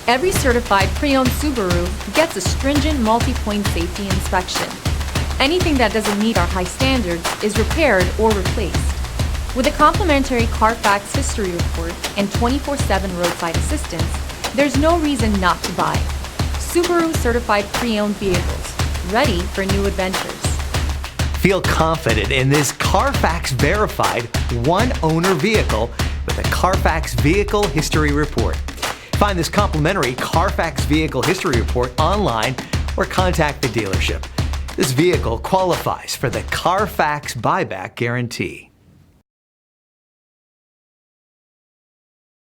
Every certified pre-owned Subaru gets a stringent multi-point safety inspection. Anything that doesn't meet our high standards is repaired or replaced. With a complimentary CarFax history report and 24/7 roadside assistance, there's no reason not to buy. Subaru Certified Pre-Owned Vehicles, ready for new adventures. Feel confident in this CarFax verified one-owner vehicle with a CarFax Vehicle History Report. Find this complimentary CarFax Vehicle History Report online or contact the dealership. This vehicle qualifies for the CarFax buyback guarantee.